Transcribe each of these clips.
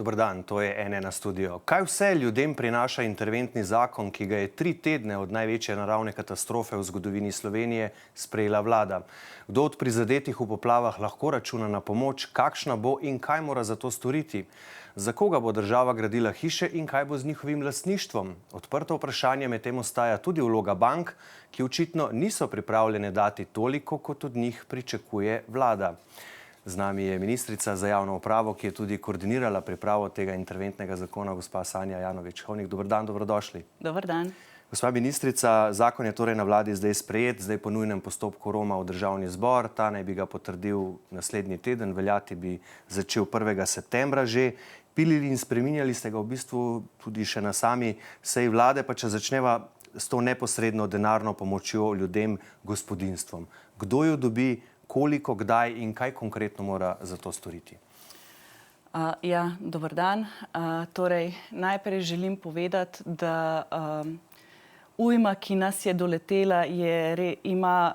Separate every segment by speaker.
Speaker 1: Dober dan, to je N1 studio. Kaj vse ljudem prinaša interventni zakon, ki ga je 3 tedne od največje naravne katastrofe v zgodovini Slovenije sprejela vlada? Kdo od prizadetih v poplavah lahko računa na pomoč, kakšna bo in kaj mora za to storiti? Za koga bo država gradila hiše in kaj bo z njihovim lastništvom? Odprto vprašanje medtem ostaja tudi vloga bank, ki očitno niso pripravljene dati toliko, kot od njih pričakuje vlada. Z nami je ministrica za javno upravo, ki je tudi koordinirala pripravo tega interventnega zakona, gospa Sanja Ajanović-Hovnik. Dober dan, dobrodošli.
Speaker 2: Dober dan.
Speaker 1: Gospa ministrica, zakon je torej na vladi zdaj sprejet, zdaj po nujnem postopku roma v državni zbor. Ta naj bi ga potrdil naslednji teden, veljati bi začel 1. septembra že. Pilili in spreminjali ste ga v bistvu tudi še na sami seji vlade, pa če začneva s to neposredno denarno pomočjo ljudem, gospodinjstvom. Kdo jo dobi, koliko, kdaj in kaj konkretno mora za to storiti?
Speaker 2: Dober dan. Torej, najprej želim povedati, da ujma, ki nas je doletela, ima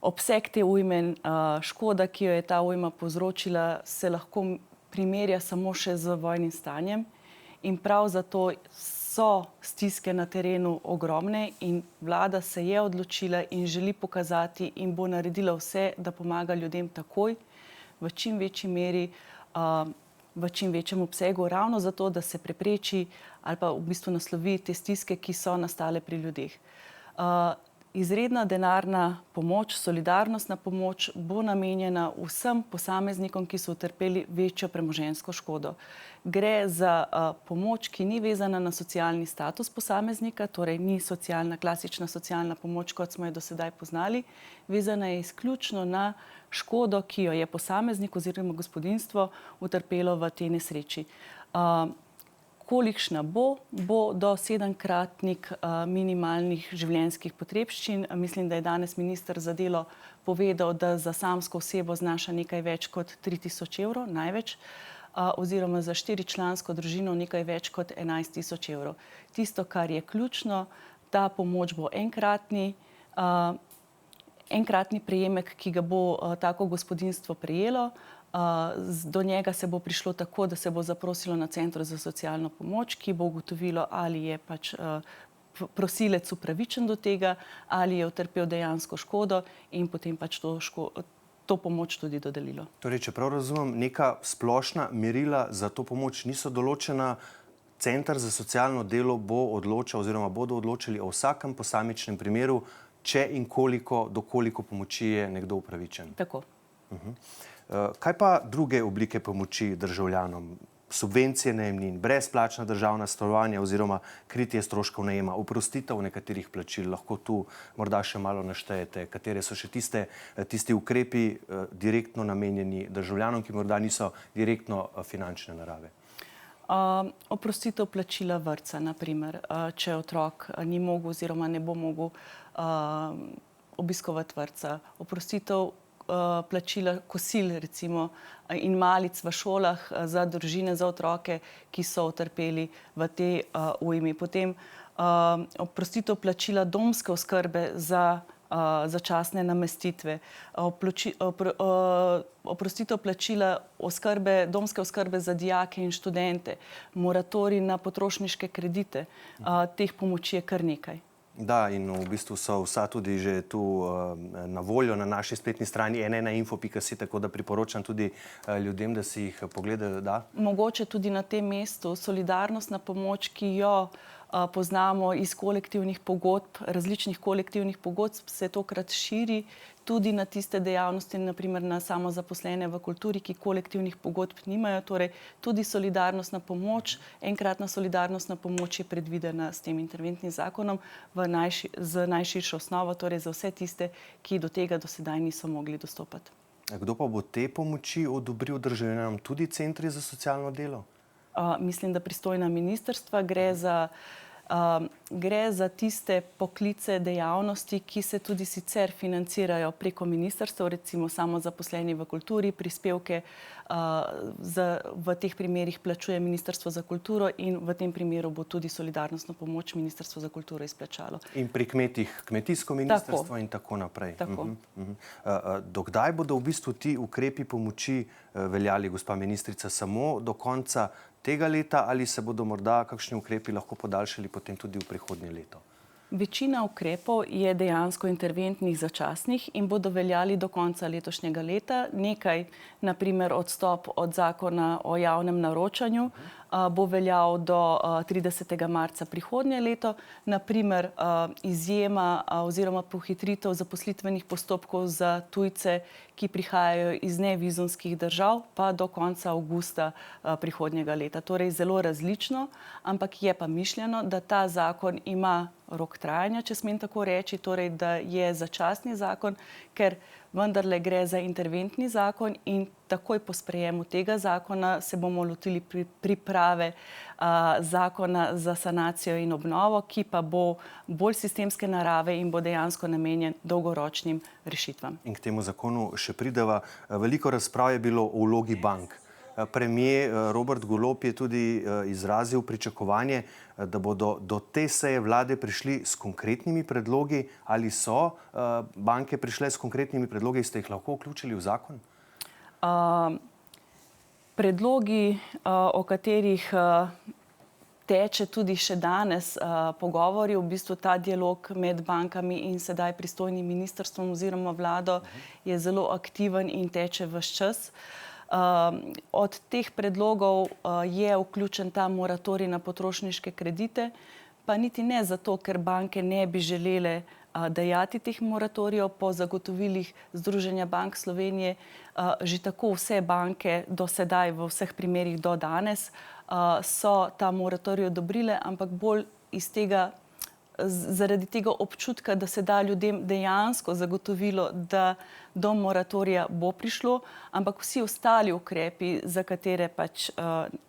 Speaker 2: obseg te ujme, škoda, ki jo je ta ujma povzročila, se lahko primerja samo še z vojnim stanjem in prav zato so stiske na terenu ogromne in vlada se je odločila in želi pokazati in bo naredila vse, da pomaga ljudem takoj, v čim večji meri, v čim večjem obsegu, ravno zato, da se prepreči ali pa v bistvu naslovi te stiske, ki so nastale pri ljudeh. Izredna denarna pomoč, solidarnostna pomoč bo namenjena vsem posameznikom, ki so utrpeli večjo premoženjsko škodo. Gre za pomoč, ki ni vezana na socialni status posameznika, torej ni klasična socialna pomoč, kot smo jo do sedaj poznali, vezana je izključno na škodo, ki jo je posameznik oziroma gospodinjstvo utrpelo v tej nesreči. Kolikšna bo do 7-kratnik minimalnih življenjskih potrebščin. Mislim, da je danes minister za delo povedal, da za samsko osebo znaša nekaj več kot 3000 evrov, največ, oziroma za 4-člansko družino nekaj več kot 11 000 evrov. Tisto, kar je ključno, ta pomoč bo enkratni prejemek, ki ga bo tako gospodinjstvo prejelo. Do njega se bo prišlo tako, da se bo zaprosilo na Centru za socialno pomoč, ki bo ugotovilo, ali je pač prosilec upravičen do tega, ali je utrpel dejansko škodo in potem pač to pomoč tudi dodelilo.
Speaker 1: Torej, če prav razumem, neka splošna merila za to pomoč niso določena. Center za socialno delo bo odločal oziroma bodo odločili o vsakem posamičnem primeru, če in do koliko pomoči je nekdo upravičen.
Speaker 2: Tako.
Speaker 1: Kaj pa druge oblike pomoči državljanom? Subvencije najemnin, brezplačna državna stanovanja oziroma kritje stroškov najema, oprostitev nekaterih plačil, lahko tu morda še malo naštejete, katere so še tisti ukrepi direktno namenjeni državljanom, ki morda niso direktno finančne narave?
Speaker 2: Oprostitev plačila vrtca, na primer, če otrok ni mogel oziroma ne bo mogel obiskovati vrtca. Oprostitev plačila kosil, recimo, in malic v šolah za družine, za otroke, ki so utrpeli v tej ujmi. Potem oprostitev plačila domske oskrbe za začasne namestitve, oprostitev plačila domske oskrbe za dijake in študente, moratorij na potrošniške kredite. Teh pomoči je kar nekaj.
Speaker 1: Da, in v bistvu so vsa tudi že tu na voljo na naši spletni strani n1info.si, tako da priporočam tudi ljudem, da si jih pogledajo. Da?
Speaker 2: Mogoče tudi na tem mestu solidarnostna pomoč, ki jo poznamo iz kolektivnih pogodb, različnih kolektivnih pogodb, se tokrat širi tudi na tiste dejavnosti, naprimer na samozaposlene v kulturi, ki kolektivnih pogodb nimajo. Torej, tudi solidarnostna pomoč, enkratna solidarnostna pomoč je predvidena s tem interventnim zakonom z najširšo osnovo, torej za vse tiste, ki do tega do sedaj niso mogli dostopati.
Speaker 1: Kdo pa bo te pomoči odobril državljanom, tudi centri za socialno delo?
Speaker 2: Mislim, da pristojna ministrstva. Gre za Gre za tiste poklice, dejavnosti, ki se tudi sicer financirajo preko ministrstev, recimo samozaposleni v kulturi, prispevke v teh primerih plačuje Ministrstvo za kulturo in v tem primeru bo tudi solidarnostno pomoč Ministrstvo za kulturo izplačalo.
Speaker 1: In pri kmetih kmetijsko ministrstvo in tako naprej. Do kdaj bodo v bistvu ti ukrepi pomoči veljali, gospa ministrica, samo do konca tega leta ali se bodo morda kakšni ukrepi lahko podaljšali potem tudi v prihodnje leto?
Speaker 2: Večina ukrepov je dejansko interventnih, začasnih in bodo veljali do konca letošnjega leta. Nekaj, na primer odstop od zakona o javnem naročanju, bo veljal do 30. marca prihodnje leto. Na primer izjema oziroma pohitritev zaposlitvenih postopkov za tujce, ki prihajajo iz nevizumskih držav, pa do konca avgusta prihodnjega leta. Torej zelo različno, ampak je pa mišljeno, da ta zakon ima rok trajanja, če smem tako reči, torej da je začasni zakon, ker vendarle gre za interventni zakon in takoj po sprejemu tega zakona se bomo lotili priprave zakona za sanacijo in obnovo, ki pa bo bolj sistemske narave in bo dejansko namenjen dolgoročnim rešitvam. In
Speaker 1: k temu zakonu še prideva. Veliko razprav je bilo o vlogi bank. Premier Robert Golob je tudi izrazil pričakovanje, da bodo do te seje vlade prišli s konkretnimi predlogi. Ali so banke prišle s konkretnimi predlogi, ste jih lahko vključili v zakon?
Speaker 2: Predlogi, o katerih teče tudi še danes pogovori, v bistvu ta dialog med bankami in sedaj pristojnim ministrstvom oziroma vlado je zelo aktiven in teče ves čas. Od teh predlogov je vključen ta moratorij na potrošniške kredite, pa niti ne zato, ker banke ne bi želele dajati teh moratorijev. Po zagotovilih Združenja bank Slovenije že tako vse banke do sedaj, v vseh primerih do danes, so ta moratorij odobrile, ampak bolj iz tega, zaradi tega občutka, da se da ljudem dejansko zagotovilo, da do moratorija bo prišlo, ampak vsi ostali ukrepi, za katere pač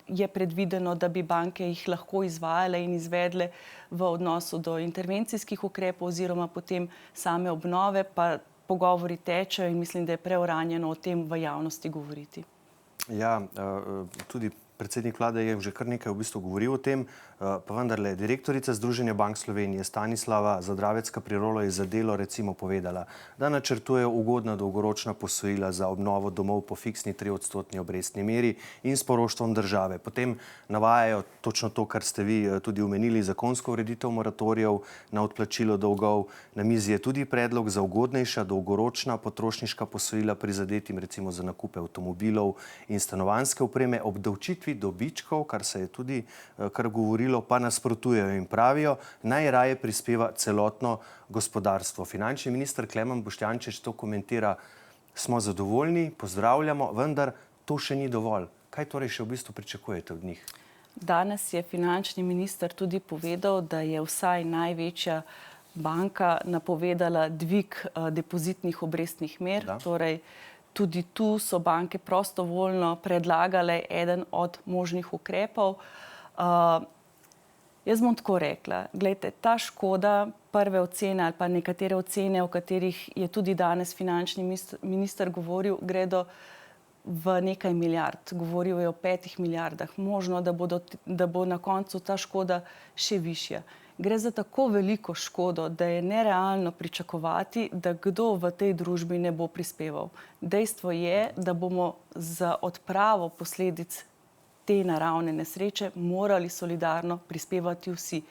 Speaker 2: je predvideno, da bi banke jih lahko izvajale in izvedle v odnosu do intervencijskih ukrepov oziroma potem same obnove, pa pogovori tečejo in mislim, da je preuranjeno o tem v javnosti govoriti.
Speaker 1: Ja, tudi predsednik vlade je že kar nekaj v bistvu govoril o tem, pa vendarle direktorica Združenja bank Slovenije Stanislava Zadravecka-Prirolo je za Delo recimo povedala, da načrtujejo ugodna dolgoročna posojila za obnovo domov po fiksni 3% obrestni meri in s poroštvom države. Potem navajajo točno to, kar ste vi tudi omenili, zakonsko ureditev moratorijev na odplačilo dolgov. Na mizi je tudi predlog za ugodnejša dolgoročna potrošniška posojila prizadetim recimo za nakupe avtomobilov in stanovanjske opreme, obdavčitvi dobičkov, kar se je tudi kar govorilo, pa nasprotujejo in pravijo, najraje prispeva celotno gospodarstvo. Finančni minister Klemen Boštjančič to komentira: smo zadovoljni, pozdravljamo, vendar to še ni dovolj. Kaj torej še v bistvu pričakujete od njih?
Speaker 2: Danes je finančni minister tudi povedal, da je vsaj največja banka napovedala dvig depozitnih obrestnih mer. Torej, tudi tu so banke prostovoljno predlagale eden od možnih ukrepov. Jaz bom tako rekla, glejte, ta škoda, prve ocene ali pa nekatere ocene, o katerih je tudi danes finančni minister govoril, gredo v nekaj milijard. Govoril je o 5 milijardah. Možno, da bo na koncu ta škoda še višja. Gre za tako veliko škodo, da je nerealno pričakovati, da kdo v tej družbi ne bo prispeval. Dejstvo je, da bomo za odpravo posledic te naravne nesreče morali solidarno prispevati vsi.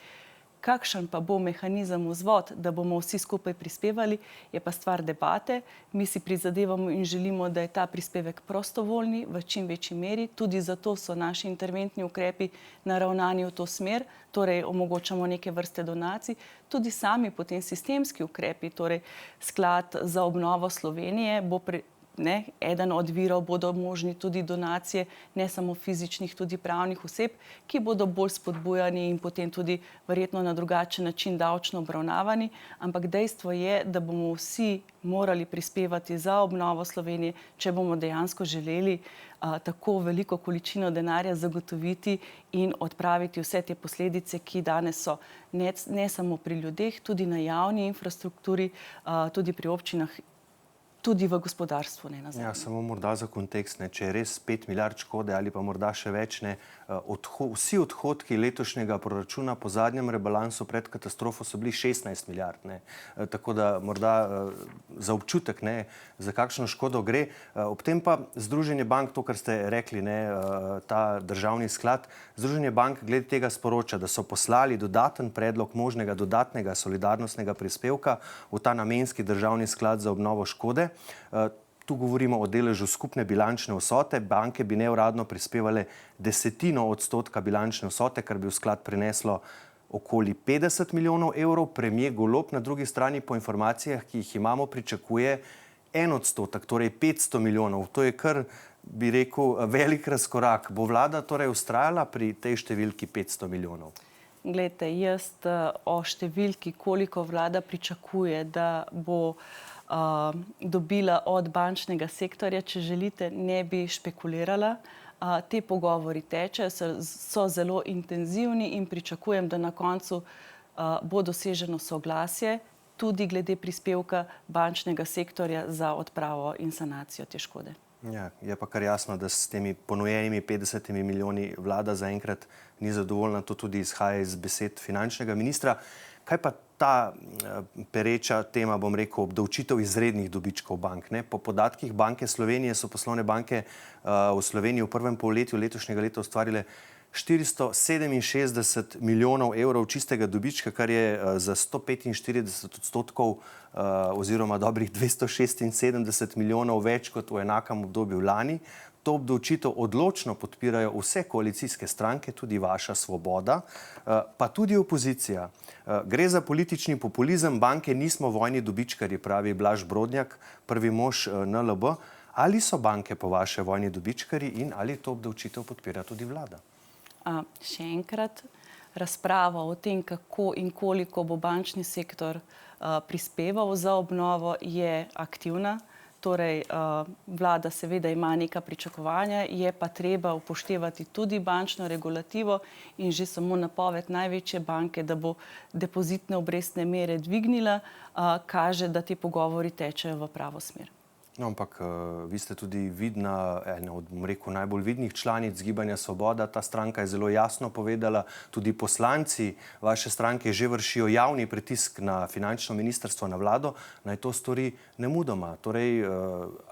Speaker 2: Kakšen pa bo mehanizem vzvod, da bomo vsi skupaj prispevali, je pa stvar debate. Mi si prizadevamo in želimo, da je ta prispevek prostovoljni v čim večji meri. Tudi zato so naši interventni ukrepi naravnani v to smer, torej omogočamo neke vrste donacij. Tudi sami potem sistemski ukrepi, torej Sklad za obnovo Slovenije bo eden od virov bodo možni tudi donacije, ne samo fizičnih, tudi pravnih oseb, ki bodo bolj spodbujani in potem tudi verjetno na drugačen način davčno obravnavani. Ampak dejstvo je, da bomo vsi morali prispevati za obnovo Slovenije, če bomo dejansko želeli tako veliko količino denarja zagotoviti in odpraviti vse te posledice, ki danes so ne samo pri ljudeh, tudi na javni infrastrukturi, tudi pri občinah, tudi v gospodarstvu.
Speaker 1: Ja, samo morda za kontekst, če je res 5 milijard škode ali pa morda še več, vsi odhodki letošnjega proračuna po zadnjem rebalansu pred katastrofo so bili 16 milijard. Tako da morda za občutek, za kakšno škodo gre. Ob tem pa Združenje bank, to, kar ste rekli, ta državni sklad, Združenje bank glede tega sporoča, da so poslali dodaten predlog možnega dodatnega solidarnostnega prispevka v ta namenski državni sklad za obnovo škode. Tu govorimo o deležu skupne bilančne vsote. Banke bi neuradno prispevale 0,1% bilančne vsote, kar bi v sklad prineslo okoli 50 milijonov evrov. Premier Golob na drugi strani po informacijah, ki jih imamo, pričakuje 1%, torej 500 milijonov. To je kar, bi rekel, velik razkorak. Bo vlada torej vztrajala pri tej številki 500 milijonov?
Speaker 2: Glejte, jaz o številki, koliko vlada pričakuje, da bo dobila od bančnega sektorja, če želite, ne bi špekulirala. Te pogovori tečejo, so zelo intenzivni in pričakujem, da na koncu bo doseženo soglasje tudi glede prispevka bančnega sektorja za odpravo in sanacijo te škode.
Speaker 1: Ja, je pa kar jasno, da s temi ponujenimi 50 milijoni vlada zaenkrat ni zadovoljna. To tudi izhaja iz besed finančnega ministra. Kaj pa ta pereča tema, bom rekel, obdavčitev izrednih dobičkov bank? Po podatkih Banke Slovenije so poslovne banke v Sloveniji v prvem polletju letošnjega leta ustvarile 467 milijonov evrov čistega dobička, kar je za 145% oziroma dobrih 276 milijonov več kot v enakem obdobju lani. To obdavčitev odločno podpirajo vse koalicijske stranke, tudi vaša Svoboda, pa tudi opozicija. Gre za politični populizem, banke nismo vojni dobičkarji, pravi Blaž Brodnjak, prvi mož NLB. Ali so banke po vaše vojni dobičkarji in ali to obdavčitev podpira tudi vlada?
Speaker 2: Še enkrat, razprava o tem, kako in koliko bo bančni sektor prispeval za obnovo, je aktivna. Torej, vlada seveda ima neka pričakovanja, je pa treba upoštevati tudi bančno regulativo in že samo napoved največje banke, da bo depozitne obrestne mere dvignila, kaže, da ti pogovori tečejo v pravo smer.
Speaker 1: No, ampak vi ste tudi ena od, najbolj vidnih članic Gibanja Svoboda. Ta stranka je zelo jasno povedala, tudi poslanci vaše stranke že vršijo javni pritisk na finančno ministrstvo, na vlado, naj to stori nemudoma. Torej,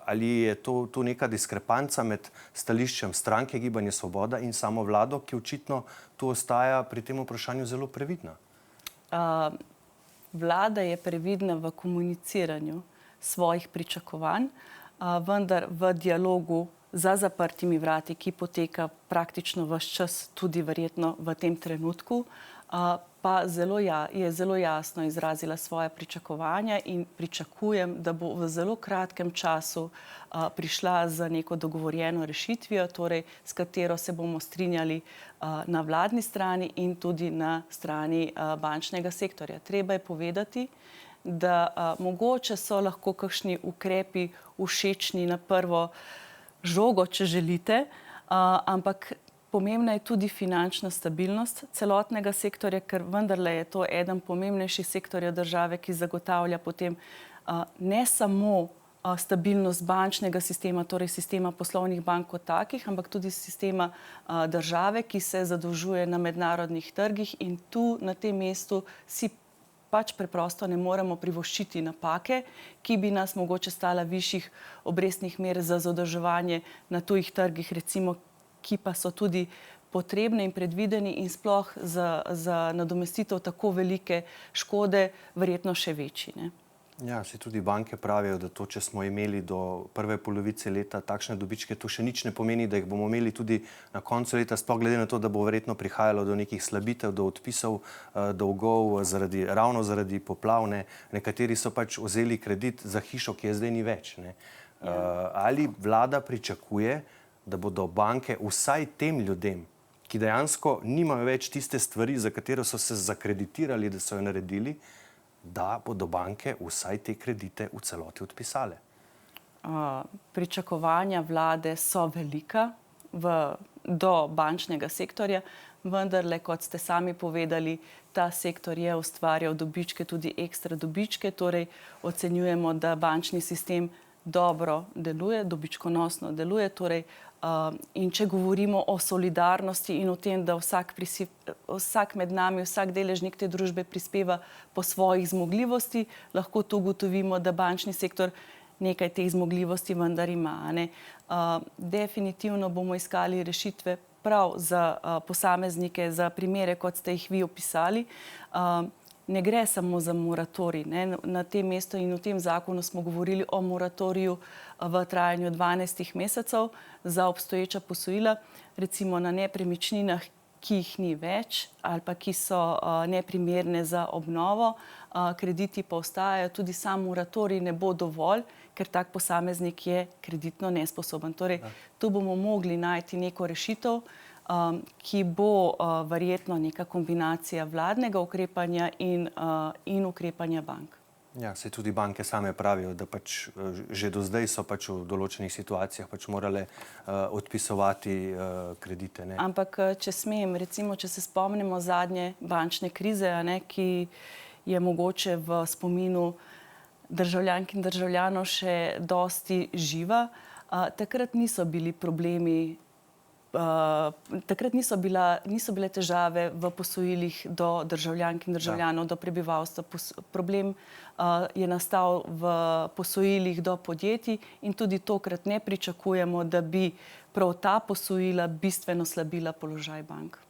Speaker 1: ali je tu neka diskrepanca med stališčem stranke Gibanje Svoboda in samo vlado, ki očitno tu ostaja pri tem vprašanju zelo previdna?
Speaker 2: Vlada je previdna v komuniciranju svojih pričakovanj, vendar v dialogu za zaprtimi vrati, ki poteka praktično ves čas, tudi verjetno v tem trenutku, pa je zelo jasno izrazila svoje pričakovanja in pričakujem, da bo v zelo kratkem času prišla z neko dogovorjeno rešitvijo, torej s katero se bomo strinjali na vladni strani in tudi na strani bančnega sektorja. Treba je povedati, da mogoče so lahko kakšni ukrepi všečni na prvo žogo, če želite, ampak pomembna je tudi finančna stabilnost celotnega sektorja, ker vendarle je to eden pomembnejših sektorjev države, ki zagotavlja potem ne samo stabilnost bančnega sistema, torej sistema poslovnih bank kot takih, ampak tudi sistema države, ki se zadolžuje na mednarodnih trgih in tu na tem mestu si pač preprosto ne moremo privoščiti napake, ki bi nas mogoče stala višjih obrestnih mer za zadolževanje na tujih trgih, recimo, ki pa so tudi potrebne in predvideni in sploh za nadomestitev tako velike škode verjetno še večji.
Speaker 1: Ja, si tudi banke pravijo, da to, če smo imeli do prve polovice leta takšne dobičke, to še nič ne pomeni, da jih bomo imeli tudi na koncu leta, sploh glede na to, da bo verjetno prihajalo do nekih slabitev, do odpisov dolgov ravno zaradi poplav. Nekateri so pač vzeli kredit za hišo, ki je zdaj ni več. Ali vlada pričakuje, da bodo banke vsaj tem ljudem, ki dejansko nimajo več tiste stvari, za katero so se zakreditirali, da so jo naredili, da bodo banke vsaj te kredite v celoti odpisale?
Speaker 2: Pričakovanja vlade so velika do bančnega sektorja, vendarle, kot ste sami povedali, ta sektor je ustvarjal dobičke, tudi ekstra dobičke, torej ocenjujemo, da bančni sistem dobro deluje, dobičkonosno deluje, torej in če govorimo o solidarnosti in o tem, da vsak med nami, vsak deležnik te družbe prispeva po svojih zmogljivosti, lahko tu ugotovimo, da bančni sektor nekaj teh zmogljivosti vendar ima. Definitivno bomo iskali rešitve prav za posameznike, za primere, kot ste jih vi opisali. Ne gre samo za moratorij. Na tem mestu in v tem zakonu smo govorili o moratoriju v trajanju 12 mesecev za obstoječa posojila, recimo na nepremičninah, ki jih ni več ali pa ki so neprimerne za obnovo, krediti pa ostajajo, tudi sam moratorij ne bo dovolj, ker tak posameznik je kreditno nesposoben. Torej, tu bomo mogli najti neko rešitev, ki bo verjetno neka kombinacija vladnega ukrepanja in ukrepanja bank.
Speaker 1: Ja, se tudi banke same pravijo, da pač že do zdaj so pač v določenih situacijah pač morale odpisovati kredite.
Speaker 2: Ampak, če smem, recimo, če se spomnimo zadnje bančne krize, ki je mogoče v spominu državljank in državljanov še dosti živa, takrat niso bili problemi, takrat niso bile težave v posojilih do državljank in državljanov, do prebivalstva. Problem je nastal v posojilih do podjetij in tudi tokrat ne pričakujemo, da bi prav ta posojila bistveno slabila položaj bank.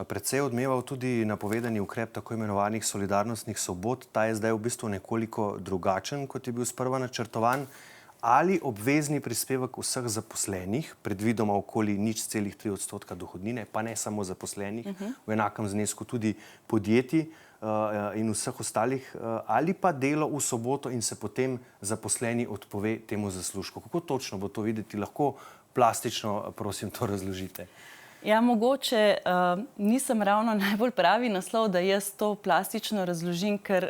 Speaker 1: Precej je odmeval tudi napovedani ukrep tako imenovanih solidarnostnih sobot. Ta je zdaj v bistvu nekoliko drugačen, kot je bil sprva načrtovan. Ali obvezni prispevek vseh zaposlenih, predvidoma okoli 0,3% dohodnine, pa ne samo zaposlenih, v enakem znesku tudi podjetij in vseh ostalih, ali pa delo v soboto in se potem zaposleni odpove temu zaslužku. Kako točno bo to videti? Lahko plastično, prosim, to razložite.
Speaker 2: Ja, mogoče nisem ravno najbolj pravi naslov, da jaz to plastično razložim, ker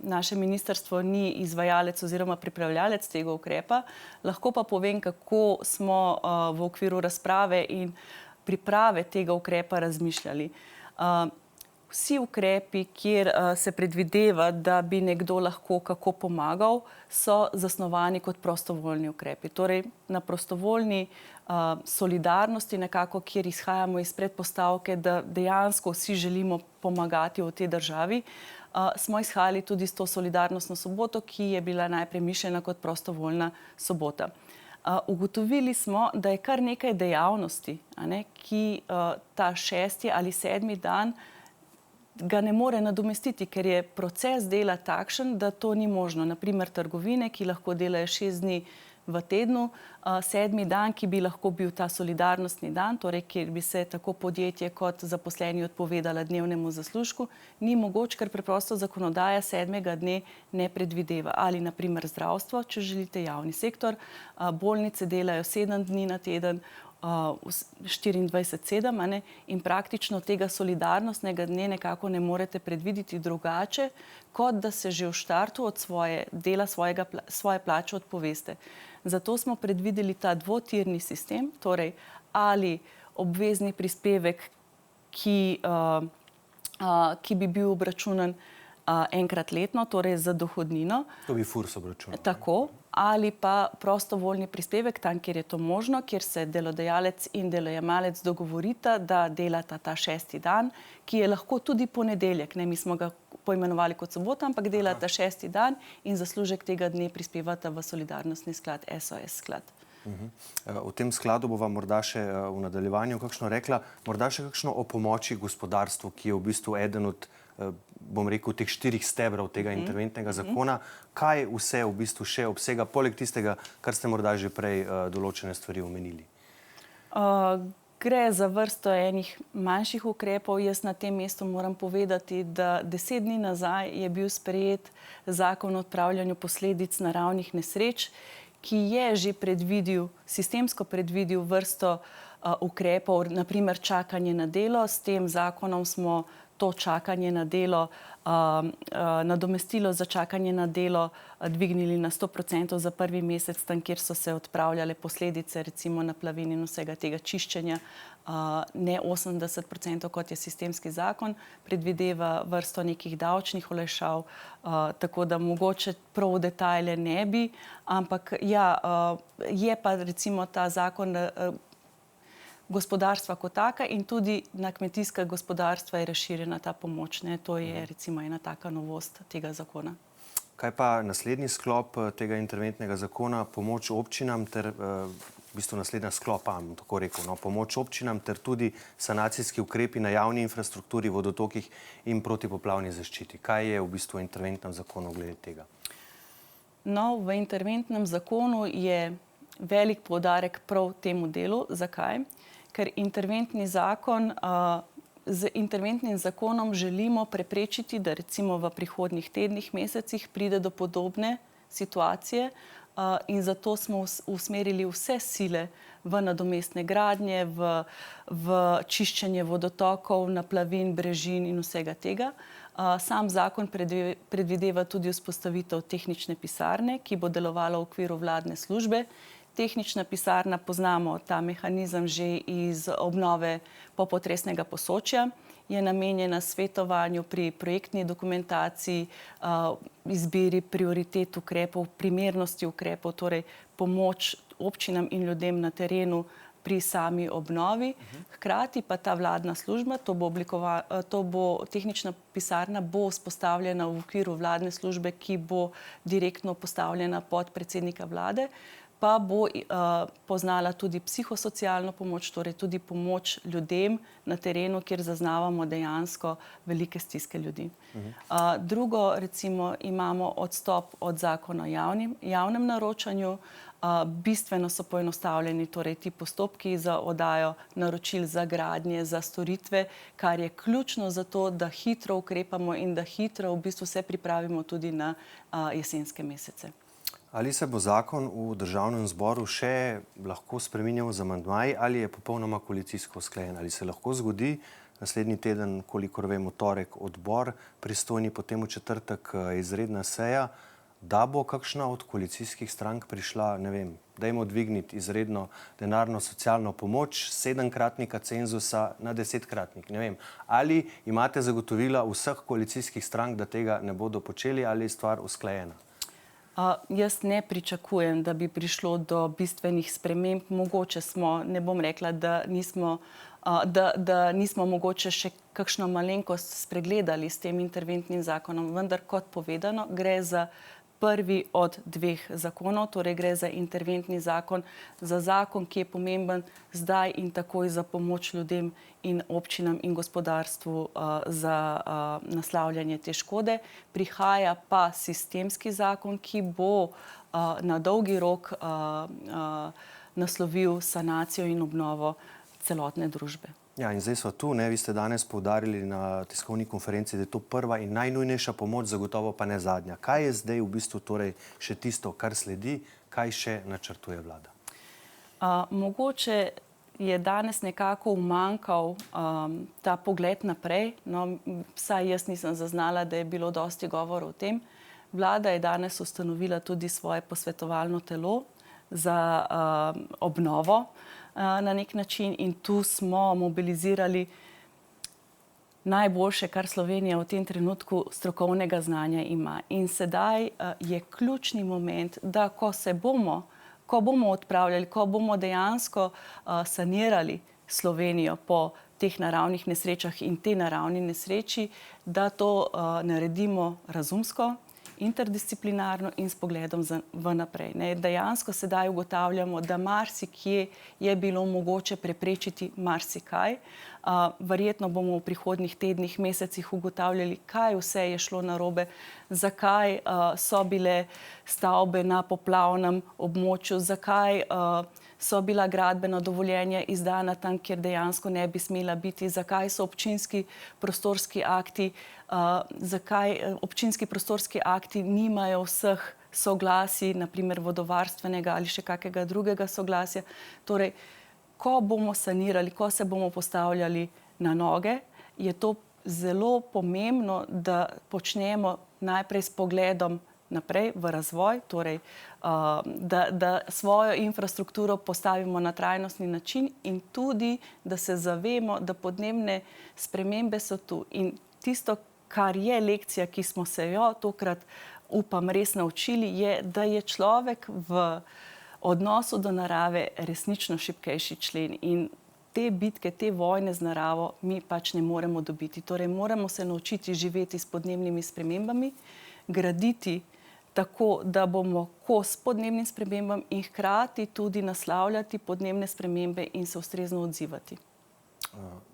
Speaker 2: naše ministrstvo ni izvajalec oziroma pripravljalec tega ukrepa. Lahko pa povem, kako smo v okviru razprave in priprave tega ukrepa razmišljali. Vsi ukrepi, kjer se predvideva, da bi nekdo lahko kako pomagal, so zasnovani kot prostovoljni ukrepi. Torej, na prostovoljni solidarnosti nekako, kjer izhajamo iz predpostavke, da dejansko vsi želimo pomagati v tej državi, smo izhajali tudi s to solidarnostno soboto, ki je bila najprej mišljena kot prostovoljna sobota. Ugotovili smo, da je kar nekaj dejavnosti, ki ta 6. ali 7. dan ga ne more nadomestiti, ker je proces dela takšen, da to ni možno. Naprimer, trgovine, ki lahko delajo 6 dni v tednu, 7. dan, ki bi lahko bil ta solidarnostni dan, torej kjer bi se tako podjetje kot zaposleni odpovedala dnevnemu zaslužku, ni mogoč, ker preprosto zakonodaja 7. dne ne predvideva. Ali naprimer zdravstvo, če želite, javni sektor, bolnice delajo 7 dni na teden, 24/7, in praktično tega solidarnostnega dne nekako ne morete predvideti drugače, kot da se že v štartu od svoje plače odpoveste. Zato smo predvideli ta dvotirni sistem, torej ali obvezni prispevek, ki bi bil obračunan enkrat letno, torej za dohodnino.
Speaker 1: To bi FURS obračunal.
Speaker 2: Tako. Ali pa prostovoljni prispevek, tam, kjer je to možno, kjer se delodajalec in delojemalec dogovorita, da delata ta 6. dan, ki je lahko tudi ponedeljek. Mi smo ga poimenovali kot sobota, ampak delata 6. dan in zaslužek tega dne prispevata v solidarnostni sklad, SOS sklad.
Speaker 1: V tem skladu bova morda še v nadaljevanju kakšno rekla, morda še kakšno o pomoči gospodarstvu, ki je v bistvu eden od, bom rekel, teh 4 stebrov tega interventnega zakona. Kaj vse v bistvu še obsega, poleg tistega, kar ste morda že prej določene stvari omenili?
Speaker 2: Gre za vrsto enih manjših ukrepov. Jaz na tem mestu moram povedati, da 10 dni nazaj je bil sprejet zakon o odpravljanju posledic naravnih nesreč, ki je že sistemsko predvidel vrsto ukrepov, naprimer čakanje na delo. S tem zakonom smo to čakanje na delo, nadomestilo za čakanje na delo dvignili na 100% za prvi mesec, tam, kjer so se odpravljale posledice, recimo naplavin in vsega tega čiščenja, ne 80%, kot je sistemski zakon, predvideva vrsto nekih davčnih olajšav, tako da mogoče prav v detajle ne bi, ampak ja, je pa recimo ta zakon gospodarstva kot taka in tudi na kmetijska gospodarstva je razširjena ta pomoč. To je recimo ena taka novost tega zakona.
Speaker 1: Kaj pa naslednji sklop tega interventnega zakona, pomoč občinam ter v bistvu naslednja sklopa, tako rekel, pomoč občinam ter tudi sanacijski ukrepi na javni infrastrukturi, vodotokih in protipoplavni zaščiti. Kaj je v bistvu v interventnem zakonu glede tega?
Speaker 2: No, v interventnem zakonu je velik poudarek prav temu delu. Zakaj? Ker z interventnim zakonom želimo preprečiti, da recimo v prihodnjih tednih, mesecih pride do podobne situacije in zato smo usmerili vse sile v nadomestne gradnje, v čiščenje vodotokov, naplavin, brežin in vsega tega. Sam zakon predvideva tudi vzpostavitev tehnične pisarne, ki bo delovala v okviru vladne službe. Tehnična pisarna, poznamo ta mehanizem že iz obnove popotresnega Posočja, je namenjena svetovanju pri projektni dokumentaciji, izbiri prioritet ukrepov, primernosti ukrepov, torej pomoč občinam in ljudem na terenu pri sami obnovi. Hkrati pa ta vladna služba, tehnična pisarna bo vzpostavljena v okviru vladne službe, ki bo direktno postavljena pod predsednika vlade, pa bo poznala tudi psihosocialno pomoč, torej tudi pomoč ljudem na terenu, kjer zaznavamo dejansko velike stiske ljudi. Drugo, recimo, imamo odstop od zakona o javnem naročanju. Bistveno so poenostavljeni torej ti postopki za oddajo naročil za gradnje, za storitve, kar je ključno za to, da hitro ukrepamo in da hitro v bistvu se pripravimo tudi na jesenske mesece.
Speaker 1: Ali se bo zakon v državnem zboru še lahko spreminjal z amandmaji ali je popolnoma koalicijsko usklajen? Ali se lahko zgodi naslednji teden, kolikor vem, v torek odbor pristojni, potem v četrtek izredna seja, da bo kakšna od koalicijskih strank prišla, ne vem, dajmo dvigniti izredno denarno socialno pomoč, 7-kratnika cenzusa na 10-kratnik, ne vem. Ali imate zagotovila vseh koalicijskih strank, da tega ne bodo počeli ali je stvar usklajena?
Speaker 2: Jaz ne pričakujem, da bi prišlo do bistvenih sprememb. Mogoče smo, ne bom rekla, da nismo mogoče še kakšno malenkost spregledali s tem interventnim zakonom, vendar kot povedano, gre za prvi od dveh zakonov, torej gre za interventni zakon, za zakon, ki je pomemben zdaj in takoj za pomoč ljudem in občinam in gospodarstvu za naslavljanje te škode. Prihaja pa sistemski zakon, ki bo na dolgi rok naslovil sanacijo in obnovo celotne družbe.
Speaker 1: Ja, in zdaj smo tu, vi ste danes poudarili na tiskovni konferenci, da je to prva in najnujnejša pomoč, zagotovo pa ne zadnja. Kaj je zdaj v bistvu torej še tisto, kar sledi, kaj še načrtuje vlada?
Speaker 2: Mogoče je danes nekako umanjkal ta pogled naprej, vsaj jaz nisem zaznala, da je bilo dosti govora o tem. Vlada je danes ustanovila tudi svoje posvetovalno telo za obnovo na nek način in tu smo mobilizirali najboljše, kar Slovenija v tem trenutku strokovnega znanja ima. In sedaj je ključni moment, da ko bomo odpravljali, ko bomo dejansko sanirali Slovenijo po teh naravnih nesrečah in te naravni nesreči, da to naredimo razumsko, interdisciplinarno in s pogledom vnaprej. Dejansko sedaj ugotavljamo, da marsikje je bilo mogoče preprečiti marsikaj. Verjetno bomo v prihodnjih tednih, mesecih ugotavljali, kaj vse je šlo narobe, zakaj so bile stavbe na poplavnem območju, zakaj so bila gradbena dovoljenja izdana tam, kjer dejansko ne bi smela biti, zakaj so občinski prostorski akti, zakaj občinski prostorski akti nimajo vseh soglasij, naprimer vodovarstvenega ali še kakega drugega soglasja. Torej, ko bomo sanirali, ko se bomo postavljali na noge, je to zelo pomembno, da počnemo najprej s pogledom naprej v razvoj, torej, da svojo infrastrukturo postavimo na trajnostni način in tudi, da se zavemo, da podnebne spremembe so tu. In tisto, kar je lekcija, ki smo se jo tokrat, upam, res naučili, je, da je človek v odnosu do narave resnično šibkejši člen in te bitke, te vojne z naravo mi pač ne moremo dobiti. Torej, moramo se naučiti živeti s podnebnimi spremembami, graditi tako, da bomo kos podnebnim spremembam in hkrati tudi naslavljati podnebne spremembe in se ustrezno odzivati.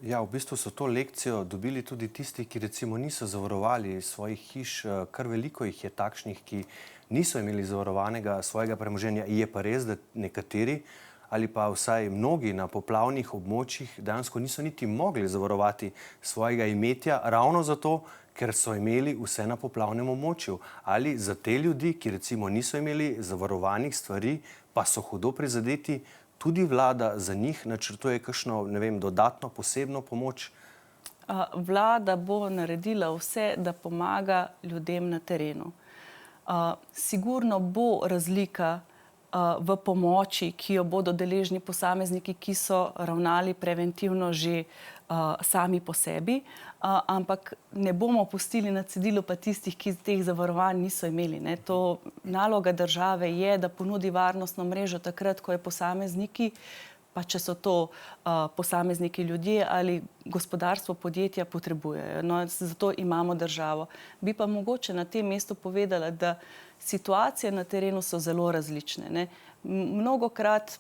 Speaker 1: Ja, v bistvu so to lekcijo dobili tudi tisti, ki recimo niso zavarovali svojih hiš. Kar veliko jih je takšnih, ki niso imeli zavarovanega svojega premoženja. Je pa res, da nekateri ali pa vsaj mnogi na poplavnih območjih dejansko niso niti mogli zavarovati svojega imetja, ravno zato, ker so imeli vse na poplavnem območju. Ali za te ljudi, ki recimo niso imeli zavarovanih stvari, pa so hudo prizadeti, tudi vlada za njih načrtuje kakšno, ne vem, dodatno posebno pomoč?
Speaker 2: Vlada bo naredila vse, da pomaga ljudem na terenu. Sigurno bo razlika v pomoči, ki jo bodo deležni posamezniki, ki so ravnali preventivno že sami po sebi, ampak ne bomo pustili na cedilu pa tistih, ki teh zavarovanj niso imeli. To naloga države je, da ponudi varnostno mrežo takrat, ko je posamezniki, pa če so to posamezniki ljudje ali gospodarstvo, podjetja potrebujejo. No, zato imamo državo. Bi pa mogoče na tem mestu povedala, da situacije na terenu so zelo različne. Mnogokrat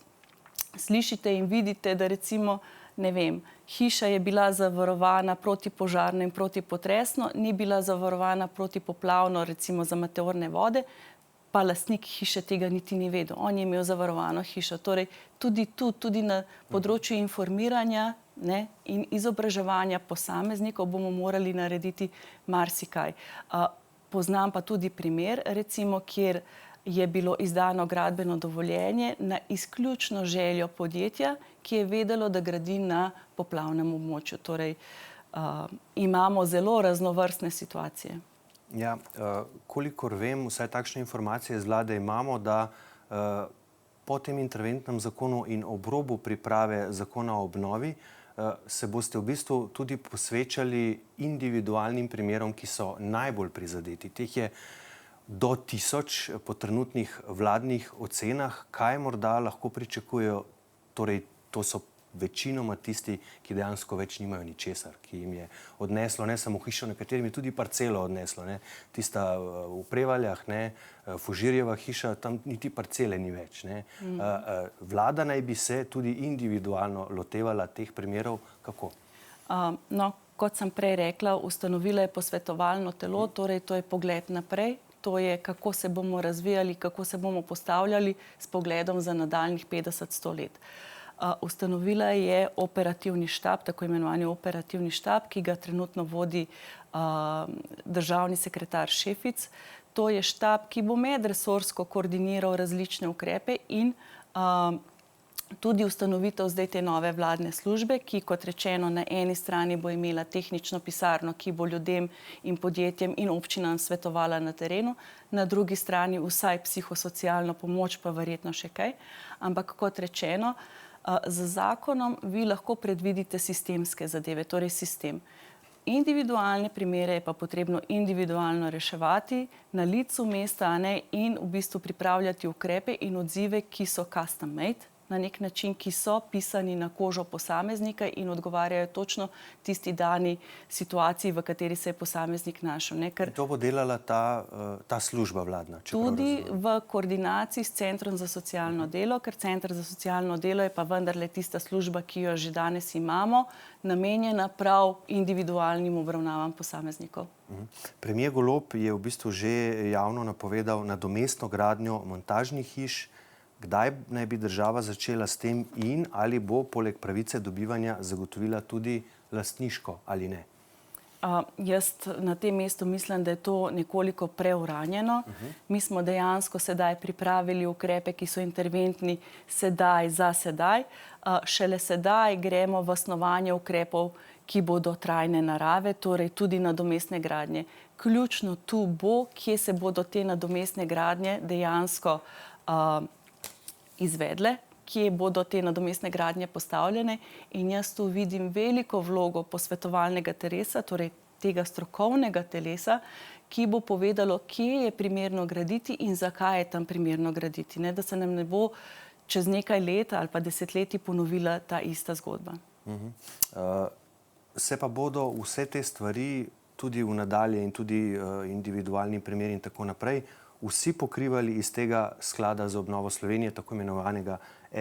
Speaker 2: slišite in vidite, da recimo, ne vem, hiša je bila zavarovana protipožarno in protipotresno, ni bila zavarovana protipoplavno, recimo za meteorne vode, pa lastnik hiše tega niti ni vedel. On je imel zavarovano hišo. Torej, tudi na področju informiranja in izobraževanja posameznikov bomo morali narediti marsikaj. Poznam pa tudi primer, recimo, kjer je bilo izdano gradbeno dovoljenje na izključno željo podjetja, ki je vedelo, da gradi na poplavnem območju. Torej, imamo zelo raznovrstne situacije.
Speaker 1: Ja, kolikor vem, vsaj takšne informacije z vlade imamo, da po tem interventnem zakonu in ob robu priprave zakona o obnovi se boste v bistvu tudi posvečali individualnim primerom, ki so najbolj prizadeti. Teh je do 1000 po trenutnih vladnih ocenah. Kaj morda lahko pričakujejo? Torej, to so večinoma tisti, ki dejansko več nimajo ničesar, ki jim je odneslo ne samo hišo, nekaterim je tudi parcelo odneslo. Tista v Prevaljah, Fužirjeva hiša, tam niti parcele ni več. Vlada naj bi se tudi individualno lotevala teh primerov. Kako?
Speaker 2: No, kot sem prej rekla, ustanovila je posvetovalno telo, torej to je pogled naprej. To je, kako se bomo razvijali, kako se bomo postavljali s pogledom za nadaljnjih 50-100 let. Ustanovila je operativni štab, tako imenovani operativni štab, ki ga trenutno vodi državni sekretar Šefic. To je štab, ki bo medresorsko koordiniral različne ukrepe in tudi ustanovitev zdaj te nove vladne službe, ki, kot rečeno, na eni strani bo imela tehnično pisarno, ki bo ljudem in podjetjem in občinam svetovala na terenu, na drugi strani vsaj psihosocialno pomoč, pa verjetno še kaj. Ampak, kot rečeno, z zakonom vi lahko predvidite sistemske zadeve, torej sistem. Individualne primere je pa potrebno individualno reševati na licu mesta in v bistvu pripravljati ukrepe in odzive, ki so custom made, na nek način, ki so pisani na kožo posameznika in odgovarjajo točno tisti dani situaciji, v kateri se je posameznik našel.
Speaker 1: To bo delala ta služba vladna?
Speaker 2: Tudi v koordinaciji s Centrom za socialno delo, ker Center za socialno delo je pa vendarle tista služba, ki jo že danes imamo, namenjena prav individualnim obravnavam posameznikov.
Speaker 1: Premier Golob je v bistvu že javno napovedal nadomestno gradnjo montažnih hiš. Kdaj naj bi država začela s tem in ali bo poleg pravice dobivanja zagotovila tudi lastniško ali ne?
Speaker 2: Jaz na tem mestu mislim, da je to nekoliko preuranjeno. Mi smo dejansko sedaj pripravili ukrepe, ki so interventni sedaj za sedaj. Šele sedaj gremo v snovanje ukrepov, ki bodo trajne narave, torej tudi nadomestne gradnje. Ključno tu bo, kje se bodo te nadomestne gradnje dejansko izvedle, kje bodo te nadomestne gradnje postavljene, in jaz tu vidim veliko vlogo posvetovalnega telesa, torej tega strokovnega telesa, ki bo povedalo, kje je primerno graditi in zakaj je tam primerno graditi, ne, da se nam ne bo čez nekaj let ali pa desetletij ponovila ta ista zgodba.
Speaker 1: Se pa bodo vse te stvari tudi v nadalje in tudi individualni primeri in tako naprej vsi pokrivali iz tega sklada za obnovo Slovenije, tako imenovanega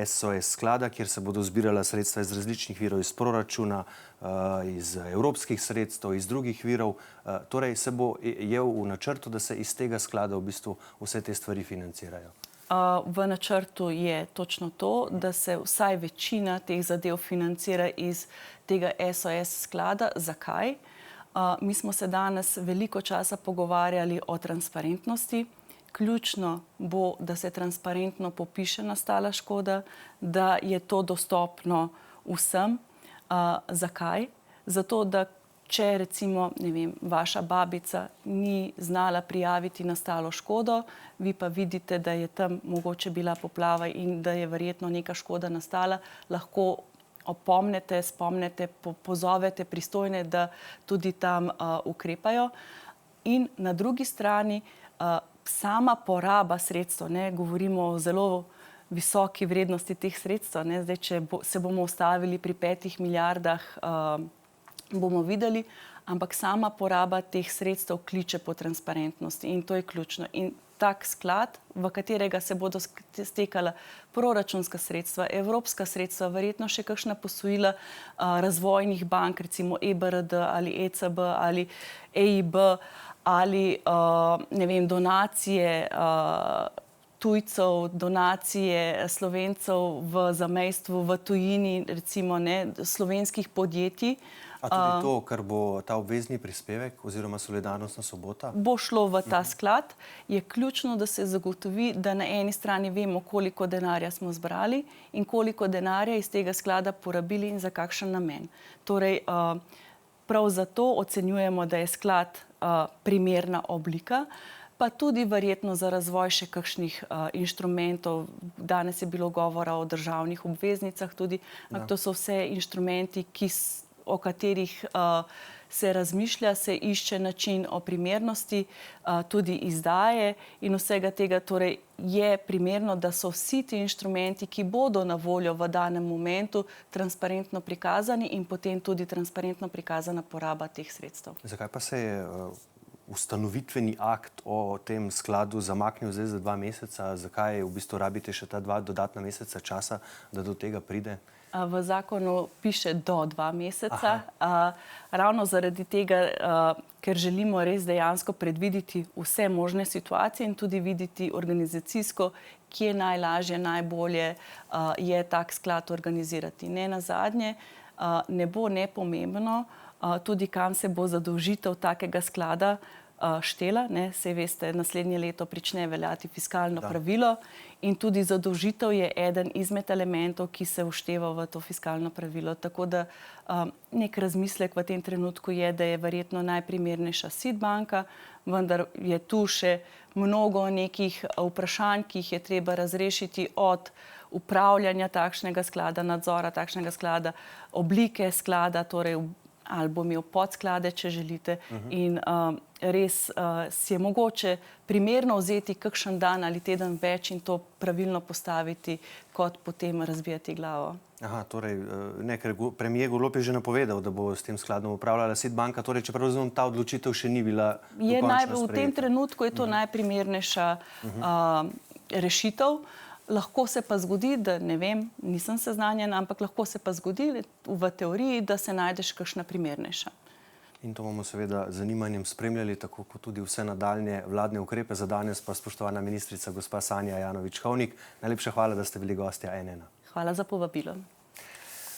Speaker 1: SOS sklada, kjer se bodo zbirala sredstva iz različnih virov, iz proračuna, iz evropskih sredstev, iz drugih virov. Torej je v načrtu, da se iz tega sklada v bistvu vse te stvari financirajo.
Speaker 2: V načrtu je točno to, da se vsaj večina teh zadev financira iz tega SOS sklada. Zakaj? Mi smo se danes veliko časa pogovarjali o transparentnosti. Ključno bo, da se transparentno popiše nastala škoda, da je to dostopno vsem. Zakaj? Zato, da če recimo, ne vem, vaša babica ni znala prijaviti nastalo škodo, vi pa vidite, da je tam mogoče bila poplava in da je verjetno neka škoda nastala, lahko opomnete, spomnete, pozovete pristojne, da tudi tam ukrepajo. In na drugi strani sama poraba sredstev, ne, govorimo o zelo visoki vrednosti teh sredstev, ne, zdaj, če se bomo ustavili pri 5 milijardah, bomo videli, ampak sama poraba teh sredstev kliče po transparentnosti in to je ključno. In tak sklad, v katerega se bodo stekala proračunska sredstva, evropska sredstva, verjetno še kakšna posojila razvojnih bank, recimo EBRD ali ECB ali EIB, ali ne vem, donacije tujcev, donacije Slovencev v zamejstvu, v tujini, recimo ne, slovenskih podjetij.
Speaker 1: A tudi to, kar bo ta obvezni prispevek oziroma solidarnostna sobota?
Speaker 2: Bo šlo v ta sklad. Je ključno, da se zagotovi, da na eni strani vemo, koliko denarja smo zbrali in koliko denarja iz tega sklada porabili in za kakšen namen. Torej, prav zato ocenjujemo, da je sklad primerna oblika, pa tudi verjetno za razvoj še kakšnih inštrumentov. Danes je bilo govora o državnih obveznicah tudi, ampak to so vse inštrumenti, o katerih se razmišlja, se išče način o primernosti, tudi izdaje in vsega tega. Torej je primerno, da so vsi ti inštrumenti, ki bodo na voljo v danem momentu, transparentno prikazani in potem tudi transparentno prikazana poraba teh sredstev.
Speaker 1: Zakaj pa se je ustanovitveni akt o tem skladu zamaknil zdaj za 2 meseca? Zakaj v bistvu rabite še ta 2 dodatna meseca časa, da do tega pride?
Speaker 2: V zakonu piše do 2 meseca. Ravno zaradi tega, ker želimo res dejansko predvideti vse možne situacije in tudi videti organizacijsko, kje najlažje, najbolje je tak sklad organizirati. Ne nazadnje, ne bo nepomembno tudi, kam se bo zadolžitev takega sklada štela. Saj veste, naslednje leto prične veljati fiskalno pravilo in tudi zadolžitev je eden izmed elementov, ki se všteva v to fiskalno pravilo. Tako da nek razmislek v tem trenutku je, da je verjetno najprimernejša SID banka, vendar je tu še mnogo nekih vprašanj, ki jih je treba razrešiti, od upravljanja takšnega sklada, nadzora takšnega sklada, oblike sklada, torej ali bo imel podsklade, če želite. In res si je mogoče primerno vzeti kakšen dan ali teden več in to pravilno postaviti, kot potem razbijati glavo.
Speaker 1: Torej, ker premier Golob je že napovedal, da bo s tem skladom upravljala SID banka, torej, čeprav razumem, ta odločitev še ni bila dokončno sprejeta.
Speaker 2: V tem trenutku je to najprimernejša rešitev. Lahko se pa zgodi, da ne vem, nisem seznanjena, ampak lahko se pa zgodi v teoriji, da se najdeš kakšna primernejša.
Speaker 1: In to bomo seveda z zanimanjem spremljali, tako kot tudi vse nadaljne vladne ukrepe. Za danes pa spoštovana ministrica gospa Sanja Ajanović-Hovnik. Najlepša hvala, da ste bili gostja N1.
Speaker 2: Hvala za povabilo.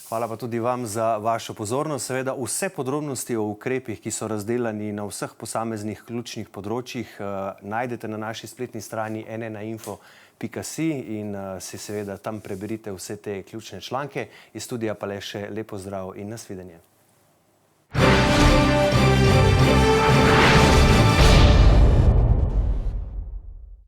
Speaker 1: Hvala pa tudi vam za vašo pozornost. Seveda vse podrobnosti o ukrepih, ki so razdelani na vseh posameznih ključnih področjih, najdete na naši spletni strani n1info.si in si seveda tam preberite vse te ključne članke. Iz studija pa le še lep pozdrav in nasvidenje.